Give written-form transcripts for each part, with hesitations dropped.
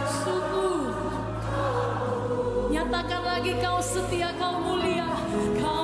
Sungguh, nyatakan lagi kau setia, kau mulia, kau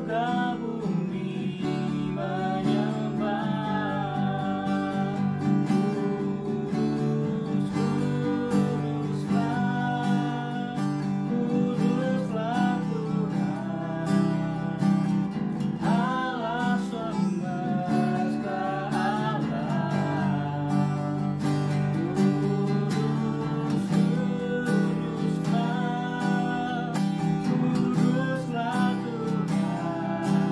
surga bumi menyembah. Kuduslah Tuhan Allah semesta alam. Kuduslah Tuhan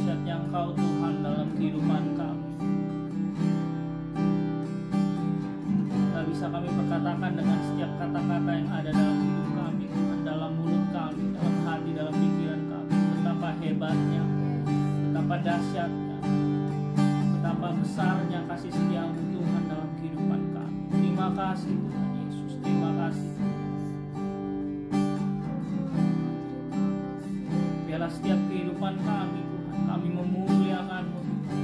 dahsyatnya Engkau Tuhan dalam kehidupan kami. Gak bisa kami perkatakan dengan setiap kata-kata yang ada dalam hidup kami Tuhan, dalam mulut kami, dalam hati, dalam pikiran kami. Betapa hebatnya, betapa dahsyatnya, betapa besarnya kasih setia-Mu Tuhan dalam kehidupan kami. Terima kasih Tuhan Yesus, terima kasih. Biarlah setiap kehidupan kami Tuhan, kami memuliakan-Mu Tuhan.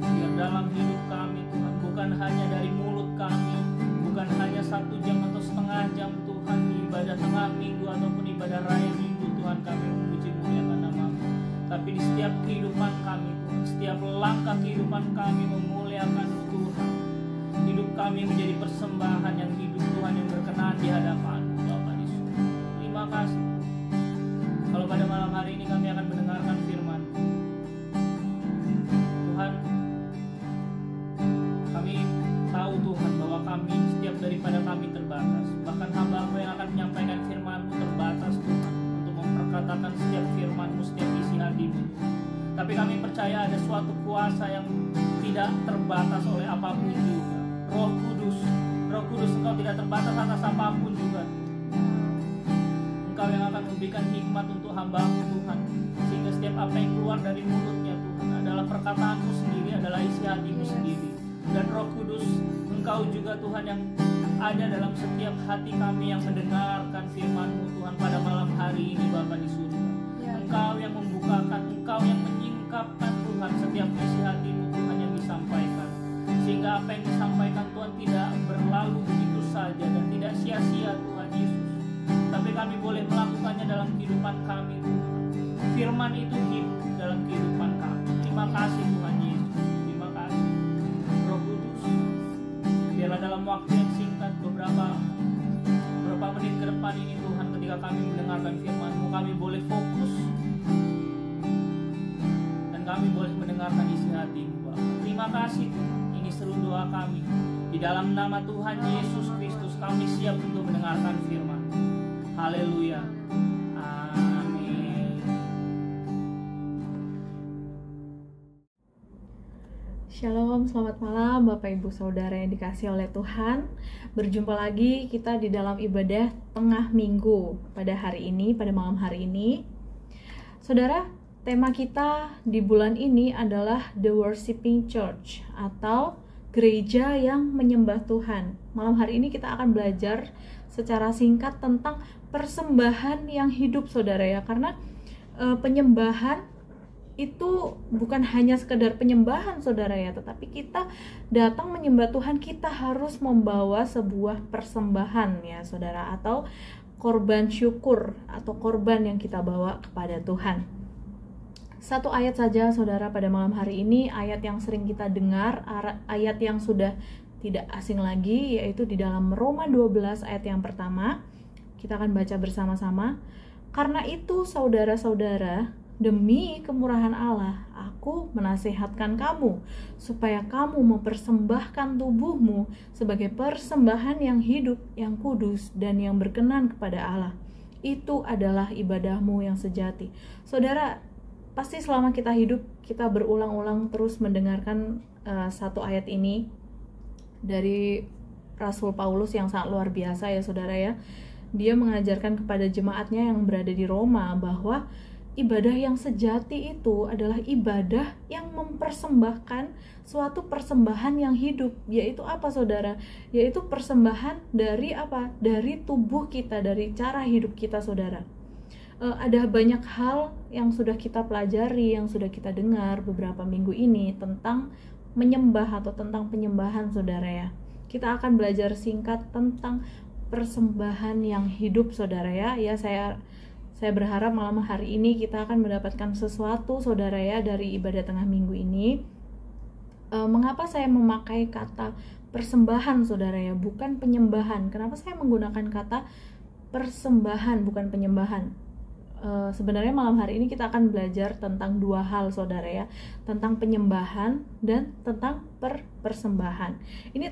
Biar dalam hidup kami Tuhan, bukan hanya dari mulut kami, bukan hanya 1 jam atau setengah jam Tuhan di ibadah tengah minggu ataupun ibadah raya minggu Tuhan, kami memuji muliakan nama-Mu, tapi di setiap kehidupan kami Tuhan, setiap langkah kehidupan kami memuliakan-Mu Tuhan. Hidup kami menjadi persembahan yang hidup Tuhan, yang berkenan di hadapan-Mu Bapa di surga. Terima kasih. Kalau pada malam hari ini kami akan mendengarkan firman Tuhan, kami tahu Tuhan bahwa kami, setiap daripada kami terbatas. Bahkan hamba-Mu yang akan menyampaikan firman-Mu terbatas Tuhan, untuk memperkatakan setiap firman-Mu, setiap isi hati-Mu. Tapi kami percaya ada suatu kuasa yang tidak terbatas oleh apapun juga. Roh Kudus Engkau tidak terbatas atas apapun juga. Engkau yang akan memberikan hikmat untuk hamba-Mu Tuhan, sehingga setiap apa yang keluar dari mulutnya Tuhan adalah perkataan-Mu sendiri, adalah isi hati-Mu sendiri. Dan Roh Kudus, Engkau juga Tuhan yang ada dalam setiap hati kami yang mendengarkan firman-Mu Tuhan pada malam hari ini Bapa di surga. Engkau yang membukakan, Engkau yang menyingkapkan Tuhan setiap isi hati-Mu Tuhan yang disampaikan, sehingga apa yang disampaikan Tuhan tidak berlalu begitu saja dan tidak sia-sia Tuhan Yesus, tapi kami boleh melakukannya dalam kehidupan kami Tuhan. Firman itu hidup dalam kehidupan kami. Terima kasih Tuhan Yesus, terima kasih. Roh Kudus, biarlah dalam waktu yang singkat, beberapa menit ke depan ini Tuhan, ketika kami mendengarkan firman-Mu, kami boleh fokus dan kami boleh mendengarkan isi hati-Mu Bapa. Terima kasih Tuhan. Ini seru doa kami. Di dalam nama Tuhan Yesus Kristus kami siap untuk mendengarkan firman. Haleluya. Amin. Shalom, selamat malam Bapak Ibu Saudara yang dikasihi oleh Tuhan. Berjumpa lagi kita di dalam ibadah tengah minggu pada hari ini, pada malam hari ini. Saudara, tema kita di bulan ini adalah The Worshiping Church atau gereja yang menyembah Tuhan. Malam hari ini kita akan belajar secara singkat tentang persembahan yang hidup saudara ya. Karena penyembahan itu bukan hanya sekedar penyembahan saudara ya, tetapi kita datang menyembah Tuhan, kita harus membawa sebuah persembahan ya saudara, atau korban syukur atau korban yang kita bawa kepada Tuhan. Satu ayat saja saudara pada malam hari ini, ayat yang sering kita dengar, ayat yang sudah tidak asing lagi, yaitu di dalam Roma 12 ayat yang pertama. Kita akan baca bersama-sama. Karena itu saudara-saudara, demi kemurahan Allah, aku menasihatkan kamu supaya kamu mempersembahkan tubuhmu sebagai persembahan yang hidup, yang kudus, dan yang berkenan kepada Allah. Itu adalah ibadahmu yang sejati. Saudara, pasti selama kita hidup, kita berulang-ulang terus mendengarkan satu ayat ini dari Rasul Paulus yang sangat luar biasa ya saudara ya. Dia mengajarkan kepada jemaatnya yang berada di Roma bahwa ibadah yang sejati itu adalah ibadah yang mempersembahkan suatu persembahan yang hidup. Yaitu apa saudara? Yaitu persembahan dari apa? Dari tubuh kita, dari cara hidup kita saudara. Ada banyak hal yang sudah kita pelajari, yang sudah kita dengar beberapa minggu ini tentang menyembah atau tentang penyembahan saudara ya. Kita akan belajar singkat tentang persembahan yang hidup saudara ya. Ya saya berharap malam hari ini kita akan mendapatkan sesuatu saudara ya dari ibadah tengah minggu ini. Mengapa saya memakai kata persembahan saudara ya, bukan penyembahan? Kenapa saya menggunakan kata persembahan bukan penyembahan? Sebenarnya malam hari ini kita akan belajar tentang dua hal, saudara ya, tentang penyembahan dan tentang persembahan. Ini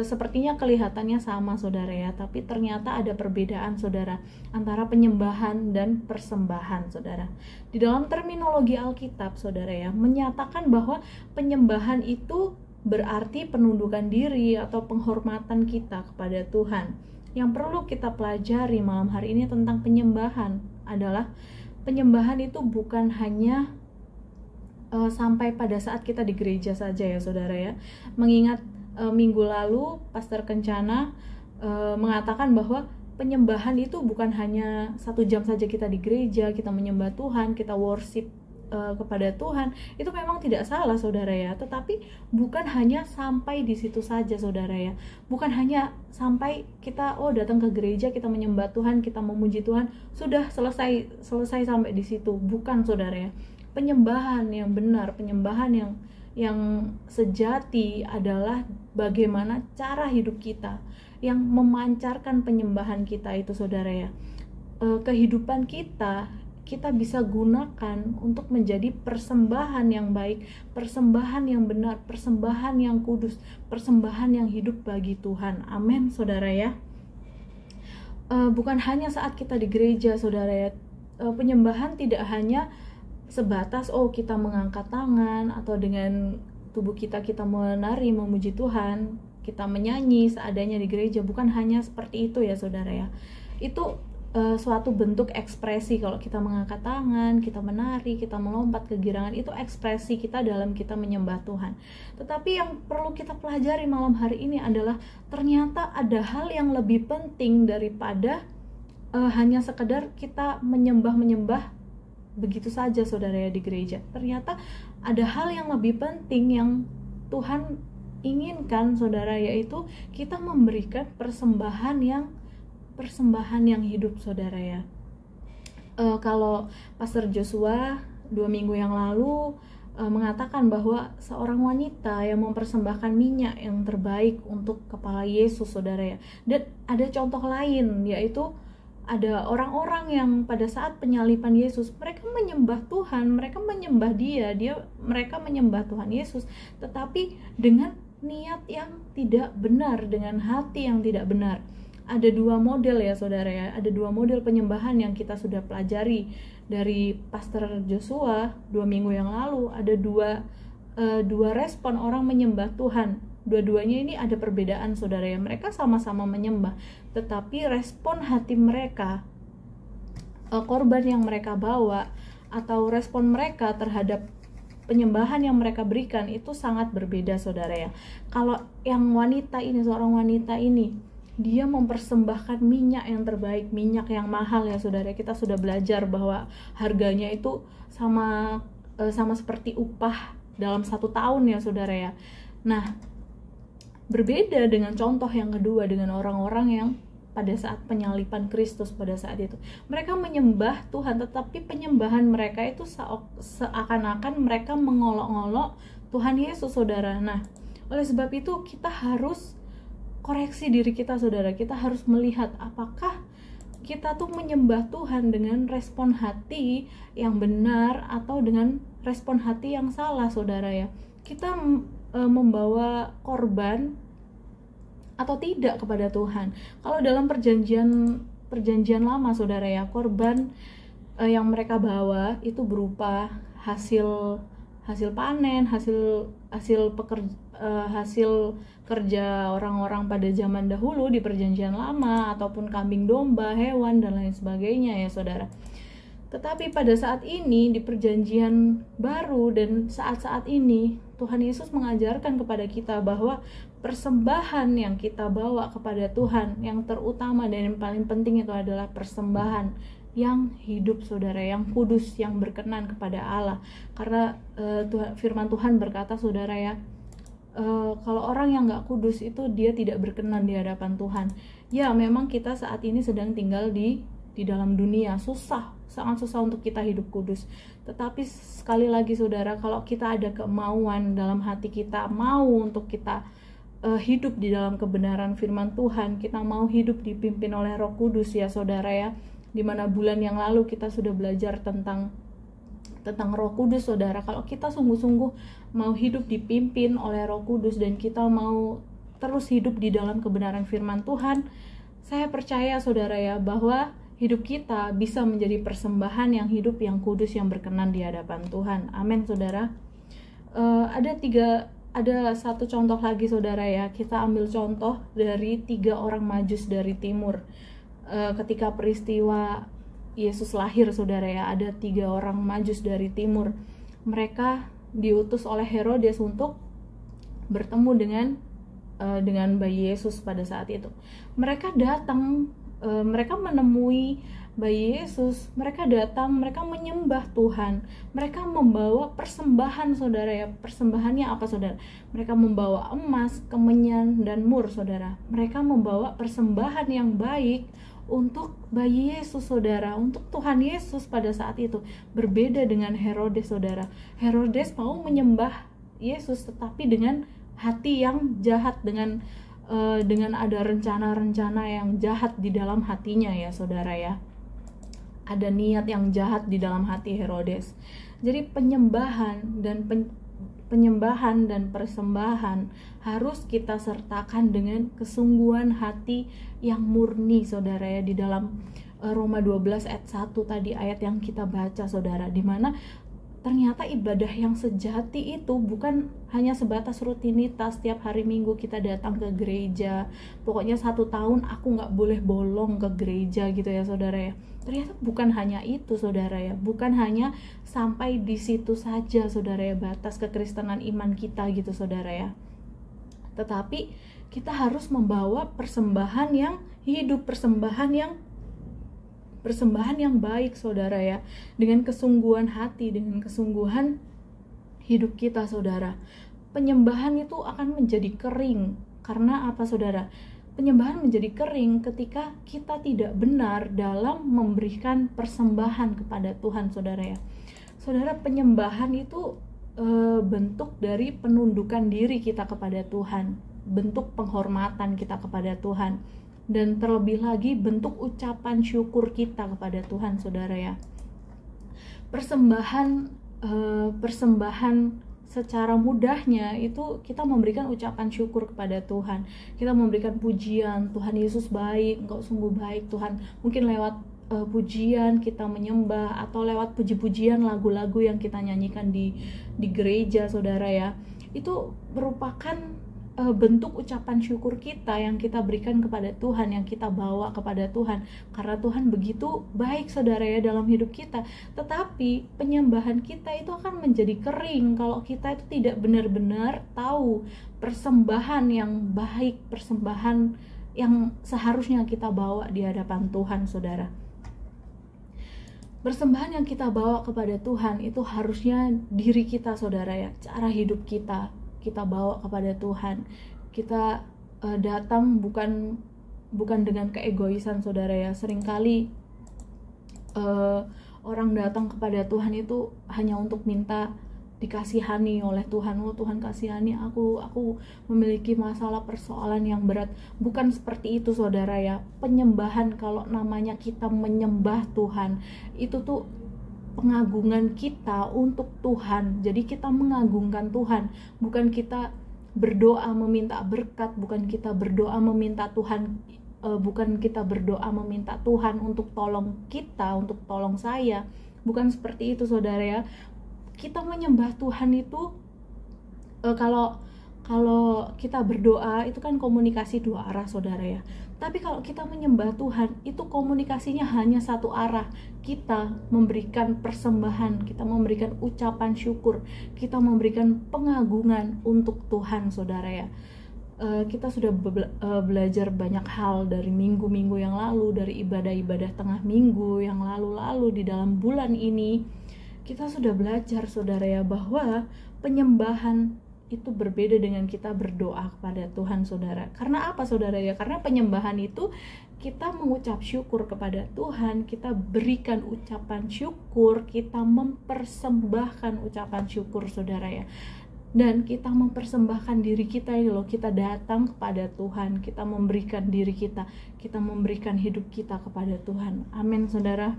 sepertinya kelihatannya sama, saudara ya, tapi ternyata ada perbedaan, saudara, antara penyembahan dan persembahan, saudara. Di dalam terminologi Alkitab, saudara ya, menyatakan bahwa penyembahan itu berarti penundukan diri atau penghormatan kita kepada Tuhan. Yang perlu kita pelajari malam hari ini tentang penyembahan adalah penyembahan itu bukan hanya sampai pada saat kita di gereja saja ya, saudara ya. Mengingat minggu lalu Pastor Kencana mengatakan bahwa penyembahan itu bukan hanya 1 jam saja kita di gereja, kita menyembah Tuhan, kita worship kepada Tuhan. Itu memang tidak salah, saudara ya, tetapi bukan hanya sampai di situ saja, saudara ya. Bukan hanya sampai kita datang ke gereja, kita menyembah Tuhan, kita memuji Tuhan, sudah selesai sampai di situ. Bukan, saudara ya. Penyembahan yang benar, penyembahan yang sejati adalah bagaimana cara hidup kita yang memancarkan penyembahan kita itu, saudara ya. Kehidupan kita bisa gunakan untuk menjadi persembahan yang baik, persembahan yang benar, persembahan yang kudus, persembahan yang hidup bagi Tuhan. Amin, saudara ya. Bukan hanya saat kita di gereja, saudara ya. Penyembahan tidak hanya sebatas kita mengangkat tangan atau dengan tubuh kita menari, memuji Tuhan, kita menyanyi seadanya di gereja. Bukan hanya seperti itu ya, saudara ya. Itu suatu bentuk ekspresi. Kalau kita mengangkat tangan, kita menari, kita melompat kegirangan, itu ekspresi kita dalam kita menyembah Tuhan. Tetapi yang perlu kita pelajari malam hari ini adalah ternyata ada hal yang lebih penting daripada hanya sekedar kita menyembah begitu saja, saudara ya, di gereja. Ternyata ada hal yang lebih penting yang Tuhan inginkan, saudara, yaitu kita memberikan persembahan yang hidup, saudara ya. Kalau Pastor Joshua 2 minggu yang lalu mengatakan bahwa seorang wanita yang mempersembahkan minyak yang terbaik untuk kepala Yesus, saudara ya. Dan ada contoh lain, yaitu ada orang-orang yang pada saat penyaliban Yesus, mereka menyembah Tuhan, mereka menyembah mereka menyembah Tuhan Yesus, tetapi dengan niat yang tidak benar, dengan hati yang tidak benar. Ada 2 model ya, saudara ya. Ada 2 model penyembahan yang kita sudah pelajari dari Pastor Joshua 2 minggu yang lalu. Ada dua respon orang menyembah Tuhan. Dua-duanya ini ada perbedaan, saudara ya. Mereka sama-sama menyembah, tetapi respon hati mereka, korban yang mereka bawa, atau respon mereka terhadap penyembahan yang mereka berikan itu sangat berbeda, saudara ya. Kalau yang seorang wanita ini, dia mempersembahkan minyak yang terbaik, minyak yang mahal ya, saudara. Kita sudah belajar bahwa harganya itu sama seperti upah dalam 1 tahun ya, saudara ya. Nah, berbeda dengan contoh yang kedua, dengan orang-orang yang pada saat penyaliban Kristus pada saat itu. Mereka menyembah Tuhan, tetapi penyembahan mereka itu seakan-akan mereka mengolok-olok Tuhan Yesus, saudara. Nah, oleh sebab itu kita harus koreksi diri kita, saudara. Kita harus melihat apakah kita tuh menyembah Tuhan dengan respon hati yang benar atau dengan respon hati yang salah, saudara ya. Kita membawa korban atau tidak kepada Tuhan. Kalau dalam perjanjian lama, saudara ya, korban yang mereka bawa itu berupa hasil panen, hasil kerja orang-orang pada zaman dahulu di perjanjian lama, ataupun kambing domba, hewan dan lain sebagainya ya, saudara. Tetapi pada saat ini di perjanjian baru dan saat-saat ini, Tuhan Yesus mengajarkan kepada kita bahwa persembahan yang kita bawa kepada Tuhan yang terutama dan yang paling penting itu adalah persembahan yang hidup, saudara, yang kudus, yang berkenan kepada Allah. Karena firman Tuhan berkata, saudara ya, kalau orang yang gak kudus itu dia tidak berkenan di hadapan Tuhan. Ya, memang kita saat ini sedang tinggal di dalam dunia, sangat susah untuk kita hidup kudus. Tetapi sekali lagi, saudara, kalau kita ada kemauan dalam hati kita, mau untuk kita hidup di dalam kebenaran firman Tuhan, kita mau hidup dipimpin oleh Roh Kudus ya, saudara ya, di mana bulan yang lalu kita sudah belajar tentang Roh Kudus, saudara. Kalau kita sungguh-sungguh mau hidup dipimpin oleh Roh Kudus dan kita mau terus hidup di dalam kebenaran firman Tuhan, saya percaya, saudara ya, bahwa hidup kita bisa menjadi persembahan yang hidup, yang kudus, yang berkenan di hadapan Tuhan. Amin, saudara. Ada satu contoh lagi, saudara ya. Kita ambil contoh dari 3 orang Majus dari timur. Ketika peristiwa Yesus lahir, saudara ya, ada 3 orang Majus dari timur. Mereka diutus oleh Herodes untuk bertemu dengan bayi Yesus pada saat itu. Mereka datang, mereka menemui bayi Yesus, mereka datang, mereka menyembah Tuhan, mereka membawa persembahan, saudara ya. Persembahannya apa, saudara? Mereka membawa emas, kemenyan, dan mur, saudara. Mereka membawa persembahan yang baik untuk bayi Yesus, saudara, untuk Tuhan Yesus pada saat itu. Berbeda dengan Herodes, saudara. Herodes mau menyembah Yesus tetapi dengan hati yang jahat, dengan ada rencana-rencana yang jahat di dalam hatinya ya, saudara ya. Ada niat yang jahat di dalam hati Herodes. Jadi penyembahan dan persembahan harus kita sertakan dengan kesungguhan hati yang murni, saudara ya. Di dalam Roma 12 ayat 1 tadi, ayat yang kita baca, saudara, di mana ternyata ibadah yang sejati itu bukan hanya sebatas rutinitas setiap hari Minggu kita datang ke gereja, pokoknya 1 tahun aku gak boleh bolong ke gereja gitu ya, saudara ya. Ternyata bukan hanya itu, saudara ya, bukan hanya sampai di situ saja, saudara ya, batas kekristenan iman kita gitu, saudara ya. Tetapi kita harus membawa persembahan yang hidup, persembahan yang baik, saudara ya, dengan kesungguhan hati, dengan kesungguhan hidup kita, saudara. Penyembahan itu akan menjadi kering. Karena apa, saudara? Penyembahan menjadi kering ketika kita tidak benar dalam memberikan persembahan kepada Tuhan, saudara ya. Saudara, penyembahan itu bentuk dari penundukan diri kita kepada Tuhan, bentuk penghormatan kita kepada Tuhan, dan terlebih lagi bentuk ucapan syukur kita kepada Tuhan, saudara ya. Persembahan secara mudahnya itu kita memberikan ucapan syukur kepada Tuhan. Kita memberikan pujian, Tuhan Yesus baik, Engkau sungguh baik Tuhan. Mungkin lewat pujian kita menyembah, atau lewat puji-pujian lagu-lagu yang kita nyanyikan di gereja, saudara ya. Itu merupakan bentuk ucapan syukur kita yang kita berikan kepada Tuhan, yang kita bawa kepada Tuhan, karena Tuhan begitu baik, saudara ya, dalam hidup kita. Tetapi penyembahan kita itu akan menjadi kering kalau kita itu tidak benar-benar tahu persembahan yang baik, persembahan yang seharusnya kita bawa di hadapan Tuhan, saudara. Persembahan yang kita bawa kepada Tuhan itu harusnya diri kita, saudara ya, cara hidup kita bawa kepada Tuhan. Kita datang bukan dengan keegoisan, saudara ya. Seringkali orang datang kepada Tuhan itu hanya untuk minta dikasihani oleh Tuhan. Oh Tuhan, kasihani aku memiliki masalah, persoalan yang berat. Bukan seperti itu, saudara ya. Penyembahan, kalau namanya kita menyembah Tuhan, itu tuh pengagungan kita untuk Tuhan. Jadi kita mengagungkan Tuhan, bukan kita berdoa meminta berkat, bukan kita berdoa meminta Tuhan untuk tolong kita, untuk tolong saya. Bukan seperti itu, saudara ya. Kita menyembah Tuhan itu kalau kita berdoa itu kan komunikasi 2 arah, saudara ya. Tapi kalau kita menyembah Tuhan, itu komunikasinya hanya 1 arah. Kita memberikan persembahan, kita memberikan ucapan syukur, kita memberikan pengagungan untuk Tuhan, saudara ya. Kita sudah belajar banyak hal dari minggu-minggu yang lalu, dari ibadah-ibadah tengah minggu yang lalu-lalu di dalam bulan ini. Kita sudah belajar, saudara ya, bahwa penyembahan itu berbeda dengan kita berdoa kepada Tuhan, saudara. Karena apa, saudara ya? Karena penyembahan itu kita mengucap syukur kepada Tuhan, kita berikan ucapan syukur, kita mempersembahkan ucapan syukur, saudara ya. dan kita mempersembahkan diri kita ini loh, kita datang kepada Tuhan, kita memberikan diri kita memberikan hidup kita kepada Tuhan. Amin, saudara.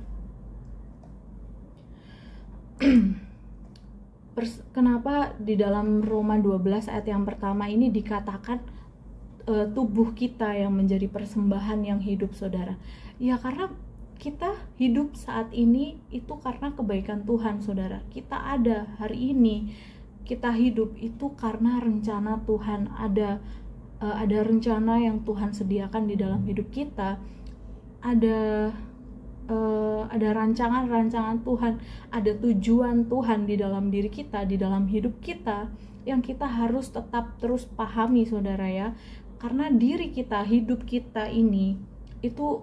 Kenapa di dalam Roma 12 ayat yang pertama ini dikatakan tubuh kita yang menjadi persembahan yang hidup, saudara? Ya karena kita hidup saat ini itu karena kebaikan Tuhan, saudara. Kita ada hari ini, kita hidup itu karena rencana Tuhan. Ada rencana yang Tuhan sediakan di dalam hidup kita. Ada rancangan Tuhan, ada tujuan Tuhan di dalam diri kita, di dalam hidup kita, yang kita harus tetap terus pahami, saudara ya. Karena diri kita, hidup kita ini itu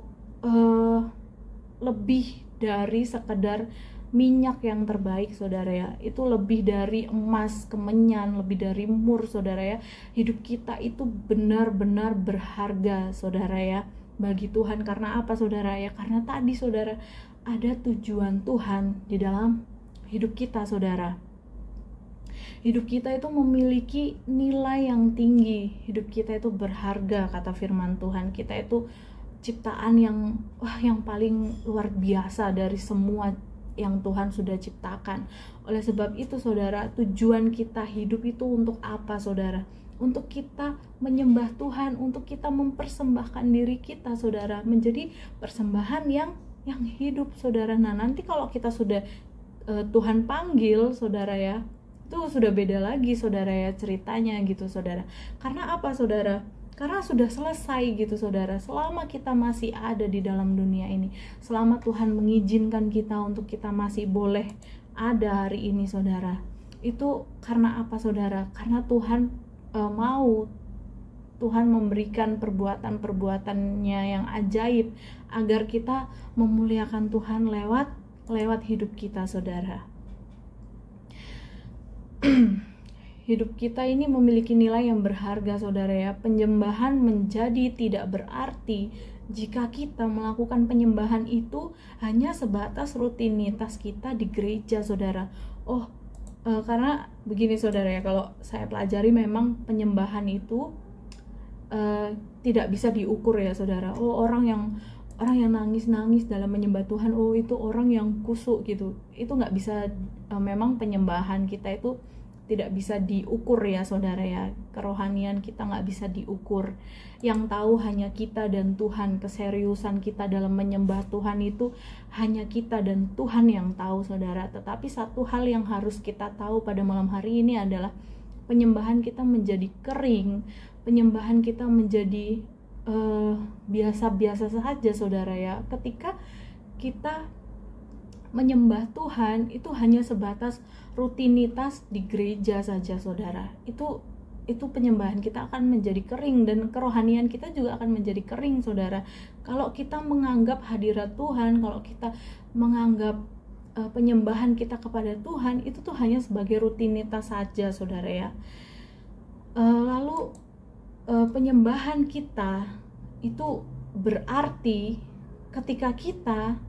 lebih dari sekedar minyak yang terbaik, saudara ya. Itu lebih dari emas kemenyan, lebih dari mur, saudara ya. Hidup kita itu benar-benar berharga, saudara ya, bagi Tuhan. Karena apa, saudara ya? Karena tadi, saudara, ada tujuan Tuhan di dalam hidup kita, saudara. Hidup kita itu memiliki nilai yang tinggi. Hidup kita itu berharga, kata firman Tuhan. Kita itu ciptaan yang paling luar biasa dari semua yang Tuhan sudah ciptakan. Oleh sebab itu, saudara, tujuan kita hidup itu untuk apa, saudara? Untuk kita menyembah Tuhan, untuk kita mempersembahkan diri kita, saudara, menjadi persembahan yang hidup, saudara. Nah, nanti kalau kita sudah Tuhan panggil, saudara ya, itu sudah beda lagi, saudara ya, ceritanya gitu, saudara. Karena apa, saudara? Karena sudah selesai gitu, saudara. Selama kita masih ada di dalam dunia ini, selama Tuhan mengizinkan kita untuk kita masih boleh ada hari ini, saudara, itu karena apa, saudara? Karena Tuhan mau, Tuhan memberikan perbuatan-perbuatannya yang ajaib agar kita memuliakan Tuhan lewat hidup kita, saudara. Hidup kita ini memiliki nilai yang berharga, saudara ya. Penyembahan menjadi tidak berarti jika kita melakukan penyembahan itu hanya sebatas rutinitas kita di gereja, saudara. Karena begini, saudara ya, kalau saya pelajari memang penyembahan itu tidak bisa diukur ya, saudara. Orang yang nangis-nangis dalam menyembah Tuhan, itu orang yang kusuk gitu. Itu nggak bisa, memang penyembahan kita itu tidak bisa diukur ya, saudara ya. Kerohanian kita nggak bisa diukur. Yang tahu hanya kita dan Tuhan. Keseriusan kita dalam menyembah Tuhan itu hanya kita dan Tuhan yang tahu, saudara. Tetapi satu hal yang harus kita tahu pada malam hari ini adalah penyembahan kita menjadi kering, penyembahan kita menjadi biasa-biasa saja, saudara ya. Ketika kita menyembah Tuhan itu hanya sebatas rutinitas di gereja saja, saudara, itu penyembahan kita akan menjadi kering, dan kerohanian kita juga akan menjadi kering, saudara. Kalau kita menganggap hadirat Tuhan, kalau kita menganggap penyembahan kita kepada Tuhan itu tuh hanya sebagai rutinitas saja, saudara ya. Lalu penyembahan kita itu berarti ketika kita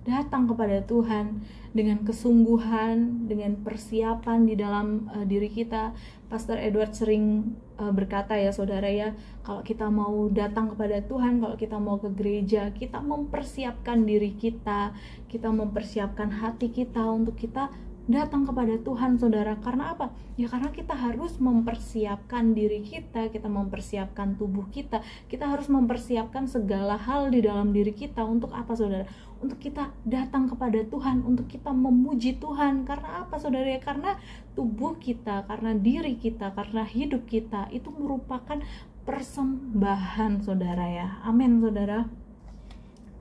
datang kepada Tuhan dengan kesungguhan, dengan persiapan di dalam diri kita. Pastor Edward sering berkata ya, saudara ya, kalau kita mau datang kepada Tuhan, kalau kita mau ke gereja, kita mempersiapkan diri kita mempersiapkan hati kita untuk kita datang kepada Tuhan, saudara. Karena apa? Ya karena kita harus mempersiapkan diri kita mempersiapkan tubuh kita harus mempersiapkan segala hal di dalam diri kita. Untuk apa, saudara? Untuk kita datang kepada Tuhan, untuk kita memuji Tuhan. Karena apa, saudara ya? Karena tubuh kita, karena diri kita, karena hidup kita itu merupakan persembahan, saudara ya. Amin, saudara.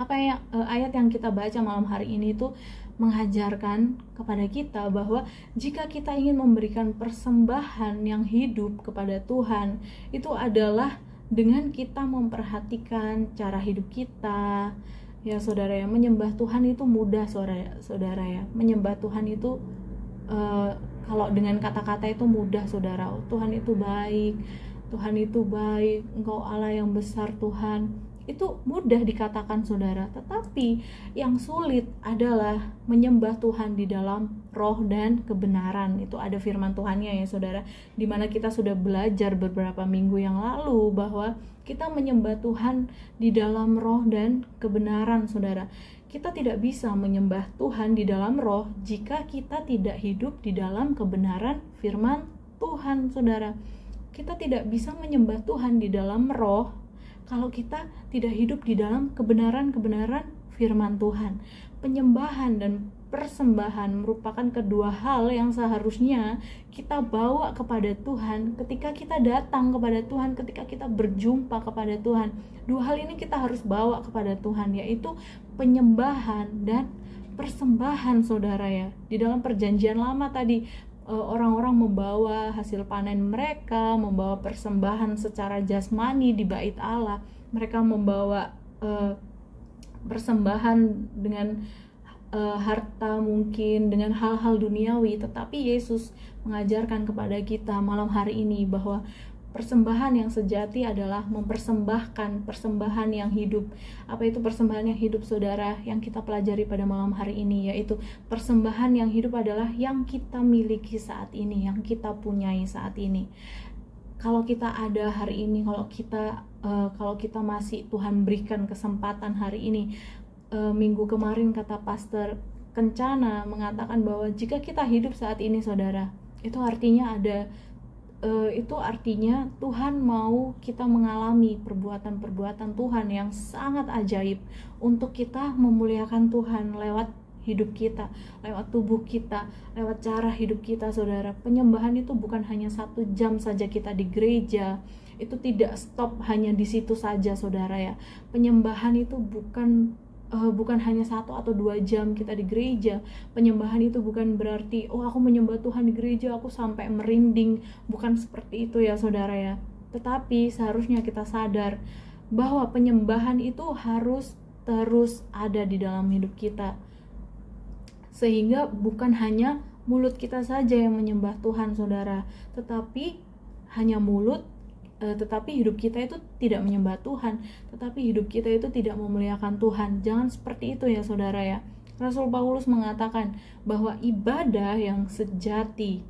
Apa ya ayat yang kita baca malam hari ini itu mengajarkan kepada kita bahwa jika kita ingin memberikan persembahan yang hidup kepada Tuhan, itu adalah dengan kita memperhatikan cara hidup kita. Ya, saudara ya, menyembah Tuhan itu mudah, saudara ya. Menyembah Tuhan itu kalau dengan kata-kata itu mudah, saudara. Tuhan itu baik, Engkau Allah yang besar, Tuhan. itu mudah dikatakan saudara, tetapi yang sulit adalah menyembah Tuhan di dalam roh dan kebenaran. Itu ada firman Tuhannya ya saudara, dimana kita sudah belajar beberapa minggu yang lalu bahwa kita menyembah Tuhan di dalam roh dan kebenaran saudara. Kita tidak bisa menyembah Tuhan di dalam roh jika kita tidak hidup di dalam kebenaran firman Tuhan saudara. Kita tidak bisa menyembah Tuhan di dalam roh kalau kita tidak hidup di dalam kebenaran-kebenaran firman Tuhan. Penyembahan dan persembahan merupakan kedua hal yang seharusnya kita bawa kepada Tuhan ketika kita datang kepada Tuhan, ketika kita berjumpa kepada Tuhan. Dua hal ini kita harus bawa kepada Tuhan, yaitu penyembahan dan persembahan saudara ya. Di dalam perjanjian lama tadi, orang-orang membawa hasil panen mereka, membawa persembahan secara jasmani di bait Allah. Mereka membawa persembahan dengan harta mungkin, dengan hal-hal duniawi. Tetapi Yesus mengajarkan kepada kita malam hari ini bahwa persembahan yang sejati adalah mempersembahkan persembahan yang hidup. Apa itu persembahan yang hidup saudara? Yang kita pelajari pada malam hari ini, yaitu persembahan yang hidup adalah yang kita miliki saat ini, yang kita punyai saat ini. Kalau kita ada hari ini, kalau kita masih Tuhan berikan kesempatan hari ini. Minggu kemarin kata Pastor Kencana mengatakan bahwa jika kita hidup saat ini saudara, itu artinya Tuhan mau kita mengalami perbuatan-perbuatan Tuhan yang sangat ajaib untuk kita memuliakan Tuhan lewat hidup kita, lewat tubuh kita, lewat cara hidup kita saudara. Penyembahan itu bukan hanya 1 jam saja kita di gereja, itu tidak stop hanya di situ saja saudara ya. Penyembahan itu bukan hanya 1 atau 2 jam kita di gereja. Penyembahan itu bukan berarti aku menyembah Tuhan di gereja aku sampai merinding, bukan seperti itu ya saudara ya. Tetapi seharusnya kita sadar bahwa penyembahan itu harus terus ada di dalam hidup kita, sehingga bukan hanya mulut kita saja yang menyembah Tuhan saudara, tetapi hidup kita itu tidak menyembah Tuhan, tetapi hidup kita itu tidak memuliakan Tuhan. Jangan seperti itu ya saudara ya. Rasul Paulus mengatakan bahwa ibadah yang sejati,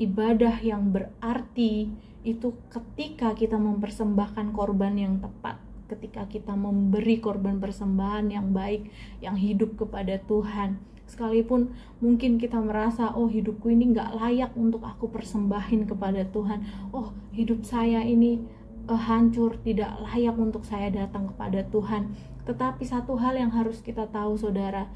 ibadah yang berarti itu ketika kita mempersembahkan korban yang tepat, ketika kita memberi korban persembahan yang baik, yang hidup kepada Tuhan. Sekalipun mungkin kita merasa hidupku ini gak layak untuk aku persembahin kepada Tuhan, hidup saya ini hancur, tidak layak untuk saya datang kepada Tuhan. Tetapi satu hal yang harus kita tahu saudara,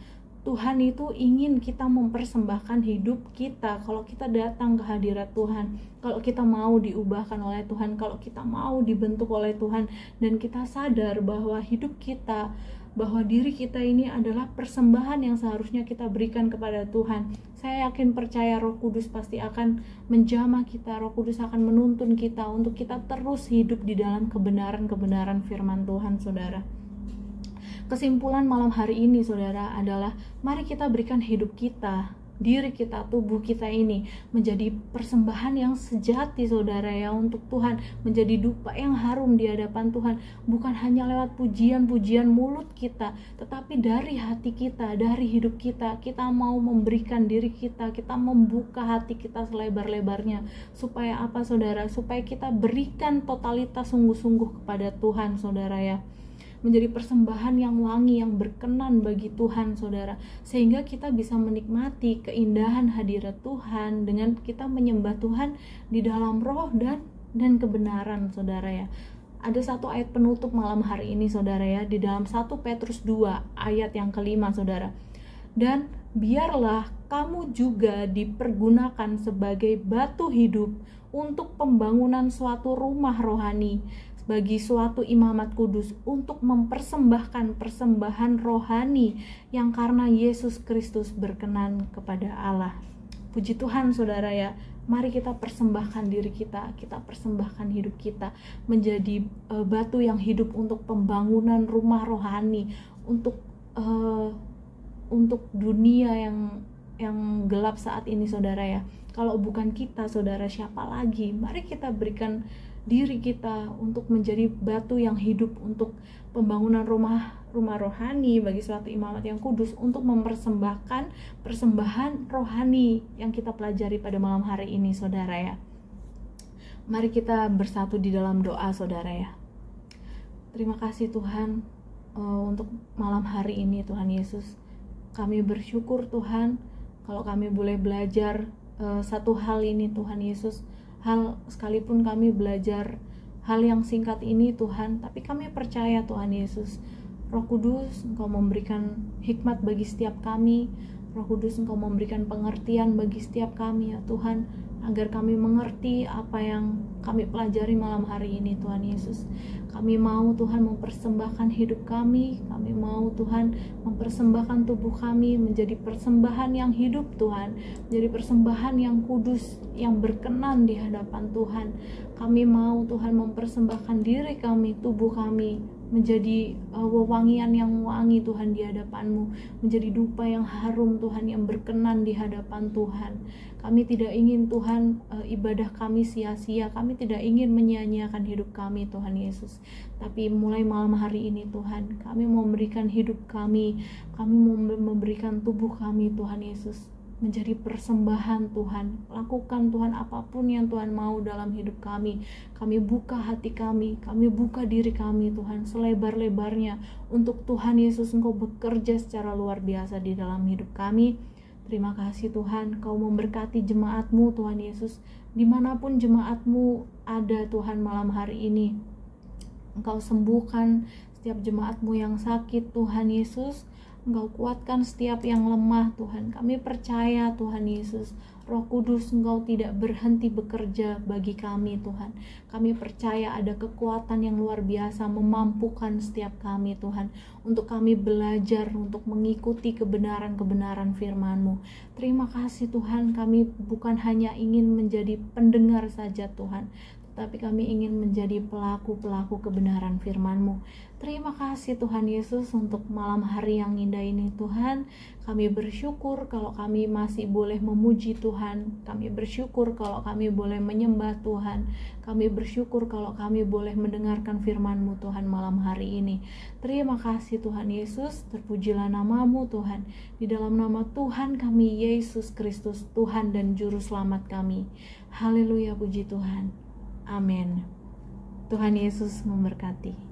Tuhan itu ingin kita mempersembahkan hidup kita. Kalau kita datang ke hadirat Tuhan, kalau kita mau diubahkan oleh Tuhan, kalau kita mau dibentuk oleh Tuhan, dan kita sadar bahwa hidup kita, bahwa diri kita ini adalah persembahan yang seharusnya kita berikan kepada Tuhan, saya yakin percaya Roh Kudus pasti akan menjamah kita. Roh Kudus akan menuntun kita untuk kita terus hidup di dalam kebenaran-kebenaran firman Tuhan saudara. Kesimpulan malam hari ini saudara adalah mari kita berikan hidup kita, diri kita, tubuh kita ini menjadi persembahan yang sejati saudara ya untuk Tuhan, menjadi dupa yang harum di hadapan Tuhan, bukan hanya lewat pujian-pujian mulut kita, tetapi dari hati kita, dari hidup kita. Kita mau memberikan diri kita, kita membuka hati kita selebar-lebarnya. Supaya apa saudara? Supaya kita berikan totalitas sungguh-sungguh kepada Tuhan saudara ya, menjadi persembahan yang wangi, yang berkenan bagi Tuhan saudara, sehingga kita bisa menikmati keindahan hadirat Tuhan dengan kita menyembah Tuhan di dalam roh dan kebenaran saudara ya. Ada satu ayat penutup malam hari ini saudara ya, di dalam 1 Petrus 2 ayat yang ke-5 saudara. Dan biarlah kamu juga dipergunakan sebagai batu hidup untuk pembangunan suatu rumah rohani, bagi suatu imamat kudus, untuk mempersembahkan persembahan rohani yang karena Yesus Kristus berkenan kepada Allah. Puji Tuhan saudara ya, mari kita persembahkan diri kita, kita persembahkan hidup kita menjadi batu yang hidup untuk pembangunan rumah rohani, untuk dunia yang gelap saat ini saudara ya. Kalau bukan kita saudara, siapa lagi? Mari kita berikan diri kita untuk menjadi batu yang hidup untuk pembangunan rumah rohani bagi suatu imamat yang kudus, untuk mempersembahkan persembahan rohani yang kita pelajari pada malam hari ini, saudara ya. Mari kita bersatu di dalam doa, saudara ya. Terima kasih Tuhan untuk malam hari ini, Tuhan Yesus. Kami bersyukur Tuhan kalau kami boleh belajar satu hal ini, Tuhan Yesus. Hal sekalipun kami belajar hal yang singkat ini Tuhan, tapi kami percaya Tuhan Yesus, Roh Kudus Engkau memberikan hikmat bagi setiap kami. Roh Kudus Engkau memberikan pengertian bagi setiap kami ya Tuhan, agar kami mengerti apa yang kami pelajari malam hari ini Tuhan Yesus. Kami mau Tuhan mempersembahkan hidup kami mau Tuhan mempersembahkan tubuh kami menjadi persembahan yang hidup Tuhan, menjadi persembahan yang kudus, yang berkenan di hadapan Tuhan. Kami mau Tuhan mempersembahkan diri kami, tubuh kami menjadi wewangian yang wangi Tuhan di hadapan-Mu, menjadi dupa yang harum Tuhan, yang berkenan di hadapan Tuhan. Kami tidak ingin Tuhan ibadah kami sia-sia, kami tidak ingin menyia-nyiakan hidup kami Tuhan Yesus. Tapi mulai malam hari ini Tuhan, kami mau memberikan hidup kami mau memberikan tubuh kami Tuhan Yesus menjadi persembahan Tuhan. Lakukan Tuhan apapun yang Tuhan mau dalam hidup kami. Kami buka hati kami buka diri kami Tuhan selebar-lebarnya untuk Tuhan Yesus Engkau bekerja secara luar biasa di dalam hidup kami. Terima kasih Tuhan, Kau memberkati jemaat-Mu Tuhan Yesus, dimanapun jemaat-Mu ada Tuhan malam hari ini. Engkau sembuhkan setiap jemaat-Mu yang sakit Tuhan Yesus. Engkau kuatkan setiap yang lemah Tuhan. Kami percaya Tuhan Yesus, Roh Kudus Engkau tidak berhenti bekerja bagi kami Tuhan. Kami percaya ada kekuatan yang luar biasa memampukan setiap kami Tuhan, untuk kami belajar untuk mengikuti kebenaran-kebenaran firman-Mu. Terima kasih Tuhan, kami bukan hanya ingin menjadi pendengar saja Tuhan, tapi kami ingin menjadi pelaku-pelaku kebenaran firman-Mu. Terima kasih Tuhan Yesus untuk malam hari yang indah ini Tuhan. Kami bersyukur kalau kami masih boleh memuji Tuhan. Kami bersyukur kalau kami boleh menyembah Tuhan. Kami bersyukur kalau kami boleh mendengarkan firman-Mu Tuhan malam hari ini. Terima kasih Tuhan Yesus, terpujilah nama-Mu Tuhan. Di dalam nama Tuhan kami Yesus Kristus, Tuhan dan Juru Selamat kami. Haleluya, puji Tuhan. Amin. Tuhan Yesus memberkati.